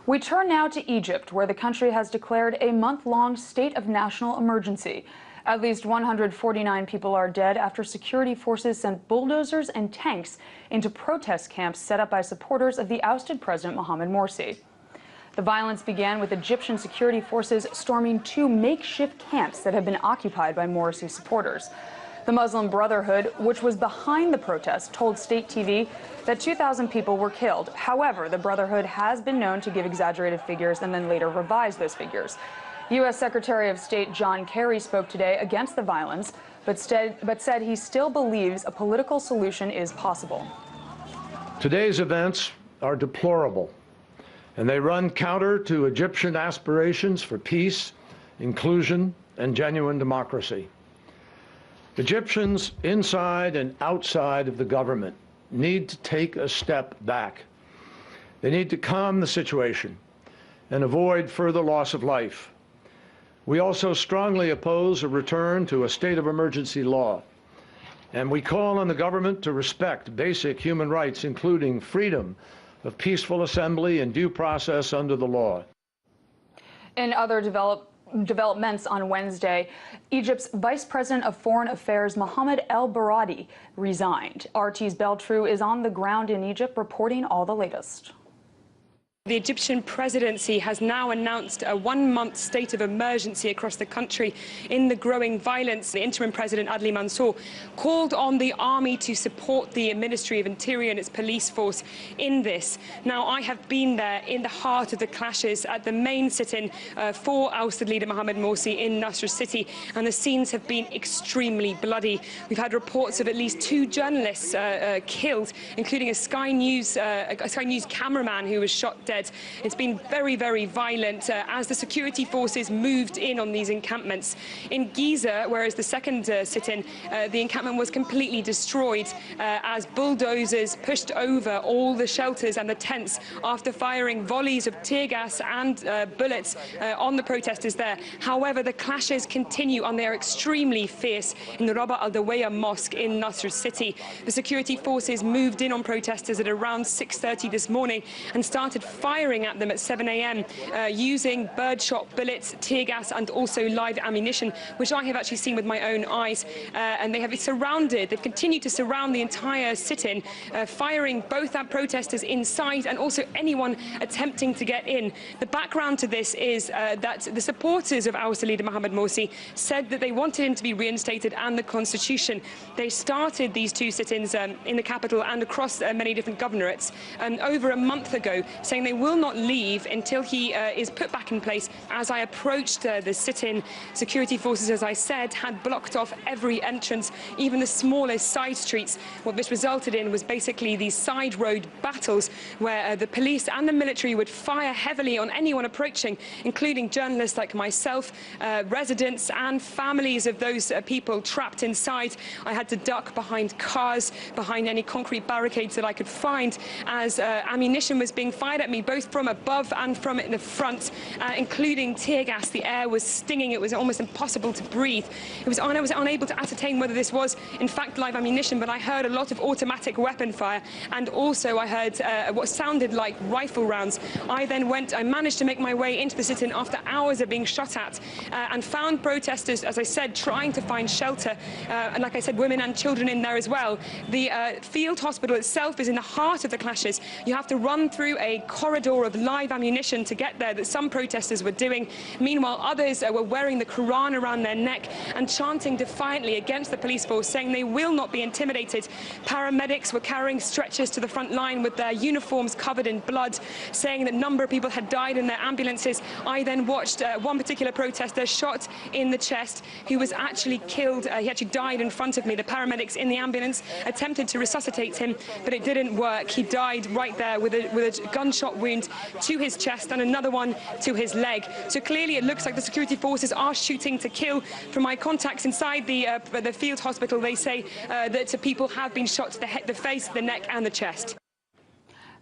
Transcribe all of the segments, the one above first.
We turn now to Egypt, where the country has declared a month-long state of national emergency. At least 149 people are dead after security forces sent bulldozers and tanks into protest camps set up by supporters of the ousted President Mohamed Morsi. The violence began with Egyptian security forces storming two makeshift camps that had been occupied by Morsi supporters. The Muslim Brotherhood, which was behind the protest, told state TV that 2,000 people were killed. However, the Brotherhood has been known to give exaggerated figures and then later revise those figures. U.S. Secretary of State John Kerry spoke today against the violence, but said he still believes a political solution is possible. Today's events are deplorable, and they run counter to Egyptian aspirations for peace, inclusion, and genuine democracy. Egyptians inside and outside of the government need to take a step back. They need to calm the situation and avoid further loss of life. We also strongly oppose a return to a state of emergency law, and we call on the government to respect basic human rights, including freedom of peaceful assembly and due process under the law. In other developments on Wednesday, Egypt's Vice President of Foreign Affairs Mohamed El Baradei resigned. RT's Beltrou is on the ground in Egypt reporting all the latest. The Egyptian presidency has now announced a one-month state of emergency across the country in the growing violence. The interim president, Adli Mansour, called on the army to support the Ministry of Interior and its police force in this. Now, I have been there in the heart of the clashes at the main sit-in for ousted leader Mohamed Morsi in Nasr City, and the scenes have been extremely bloody. We've had reports of at least 2 journalists killed, including a Sky News cameraman who was shot dead. It's been very, very violent as the security forces moved in on these encampments. In Giza, whereas the second sit-in, the encampment was completely destroyed as bulldozers pushed over all the shelters and the tents after firing volleys of tear gas and bullets on the protesters there. However, the clashes continue and they are extremely fierce in the Rabaa al-Dawiya Mosque in Nasr City. The security forces moved in on protesters at around 6:30 this morning and started firing at them at 7 a.m. Using birdshot bullets, tear gas and also live ammunition, which I have actually seen with my own eyes. And they've continued to surround the entire sit-in, firing both at protesters inside and also anyone attempting to get in. The background to this is that the supporters of ousted leader Mohamed Morsi said that they wanted him to be reinstated and the constitution. They started these 2 sit-ins in the capital and across many different governorates over a month ago, saying they will not leave until he is put back in place. As I approached the sit-in, security forces, as I said, had blocked off every entrance, even the smallest side streets. What this resulted in was basically these side road battles where the police and the military would fire heavily on anyone approaching, including journalists like myself, residents and families of those people trapped inside. I had to duck behind cars, behind any concrete barricades that I could find, as ammunition was being fired at me both from above and from in the front, including tear gas. The air was stinging. It was almost impossible to breathe. I was unable to ascertain whether this was in fact live ammunition, but I heard a lot of automatic weapon fire, and also I heard what sounded like rifle rounds. I managed to make my way into the sit-in after hours of being shot at, and found protesters, as I said, trying to find shelter, and like I said, women and children in there as well. The field hospital itself is in the heart of the clashes. You have to run through a corridor of live ammunition to get there that some protesters were doing. Meanwhile, others were wearing the Quran around their neck and chanting defiantly against the police force, saying they will not be intimidated. Paramedics were carrying stretchers to the front line with their uniforms covered in blood, saying that a number of people had died in their ambulances. I then watched one particular protester shot in the chest who was actually killed. He actually died in front of me. The paramedics in the ambulance attempted to resuscitate him, but it didn't work. He died right there with a gunshot wound to his chest and another one to his leg. So clearly it looks like the security forces are shooting to kill. From my contacts inside the field hospital, they say that people have been shot to the head, the face, the neck and the chest.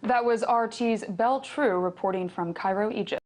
That was RT's Beltrou reporting from Cairo, Egypt.